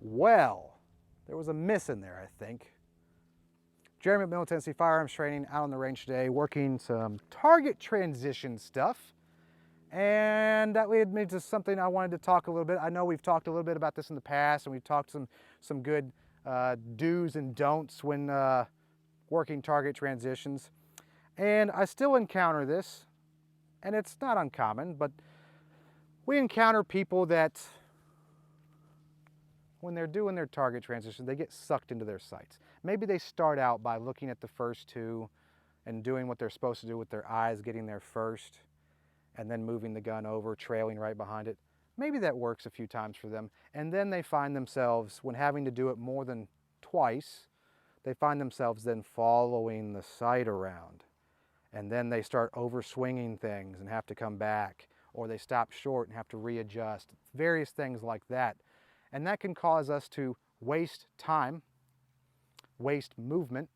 Well, there was a miss in there, I think. Jeremy at Middle Tennessee Firearms Training, out on the range today, working some target transition stuff. And that led me to something I wanted to talk a little bit. I know we've talked a little bit about this in the past, and we've talked some good do's and don'ts when working target transitions. And I still encounter this, and it's not uncommon, but we encounter people that when they're doing their target transition, they get sucked into their sights. Maybe they start out by looking at the first two and doing what they're supposed to do with their eyes, getting there first, and then moving the gun over, trailing right behind it. Maybe that works a few times for them. And then they find themselves, when having to do it more than twice, they find themselves then following the sight around. And then they start over swinging things and have to come back, or they stop short and have to readjust, various things like that. And that can cause us to waste time, waste movement,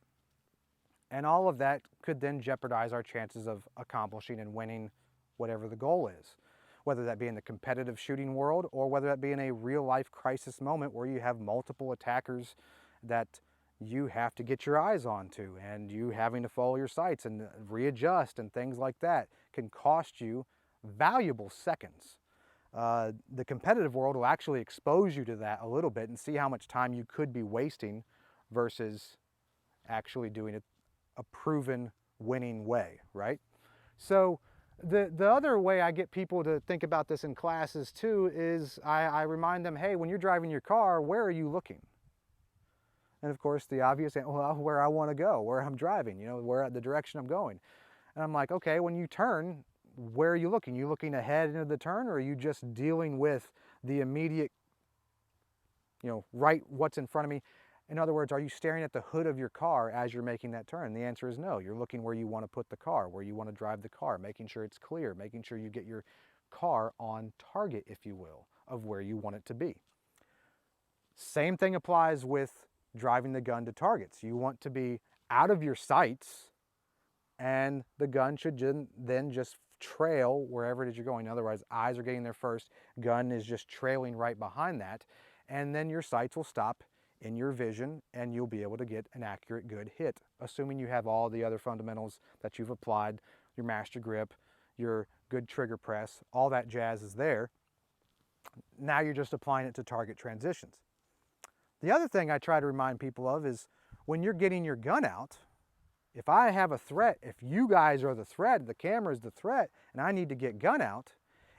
and all of that could then jeopardize our chances of accomplishing and winning whatever the goal is, whether that be in the competitive shooting world or whether that be in a real life crisis moment where you have multiple attackers that you have to get your eyes onto, and you having to follow your sights and readjust and things like that can cost you valuable seconds. The competitive world will actually expose you to that a little bit and see how much time you could be wasting versus actually doing it a proven winning way, right? So the other way I get people to think about this in classes too is I remind them, hey, when you're driving your car, where are you looking? And of course the obvious, well, where I want to go, where I'm driving, you know, where the direction I'm going. And I'm like, okay, when you turn, where are you looking? You looking ahead into the turn, or are you just dealing with the immediate, you know, right, what's in front of me? In other words, are you staring at the hood of your car as you're making that turn? The answer is no. You're looking where you want to put the car, where you want to drive the car, making sure it's clear, making sure you get your car on target, if you will, of where you want it to be. Same thing applies with driving the gun to targets. You want to be out of your sights, and the gun should then just trail wherever it is you're going. Otherwise, eyes are getting there first, gun is just trailing right behind that, and then your sights will stop in your vision and you'll be able to get an accurate, good hit, assuming you have all the other fundamentals that you've applied, your master grip, your good trigger press, all that jazz is there. Now you're just applying it to target transitions. The other thing I try to remind people of is when you're getting your gun out, if I have a threat, if you guys are the threat, the camera is the threat, and I need to get gun out,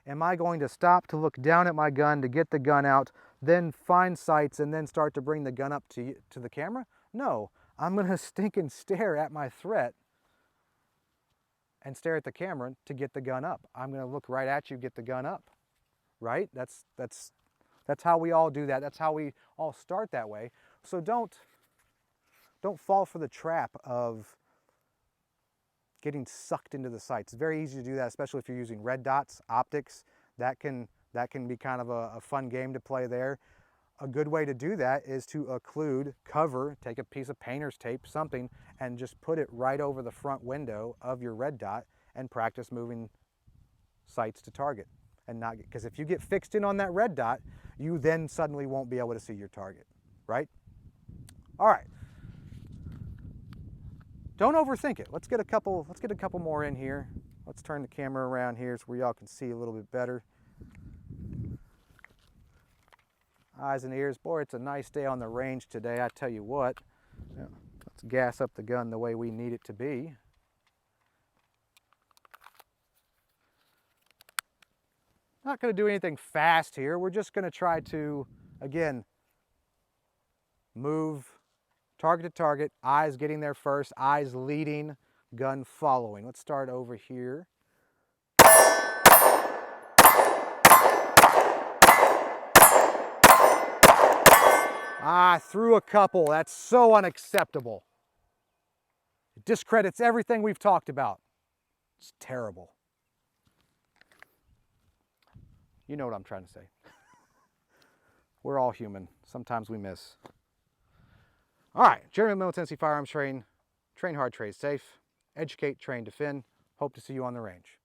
am I going to stop to look down at my gun to get the gun out, then find sights and then start to bring the gun up to the camera? No, I'm going to stinking stare at my threat and stare at the camera to get the gun up. I'm going to look right at you, get the gun up, right? That's how we all do that. That's how we all start that way. So don't fall for the trap of getting sucked into the sights. It's very easy to do that, especially if you're using red dots, optics. That can be kind of a fun game to play there. A good way to do that is to occlude, cover, take a piece of painter's tape, something, and just put it right over the front window of your red dot and practice moving sights to target. And not, because if you get fixed in on that red dot, you then suddenly won't be able to see your target, right? All right. Don't overthink it. Let's get a couple more in here. Let's turn the camera around here so y'all can see a little bit better. Eyes and ears. Boy, it's a nice day on the range today, I tell you what. Let's gas up the gun the way we need it to be. Not going to do anything fast here. We're just going to try to, again, move target to target, eyes getting there first, eyes leading, gun following. Let's start over here. I threw a couple. That's so unacceptable. It discredits everything we've talked about. It's terrible. You know what I'm trying to say. We're all human. Sometimes we miss. All right, Jeremy Middle Tennessee Firearms Training. Train hard, trade safe. Educate, train, defend. Hope to see you on the range.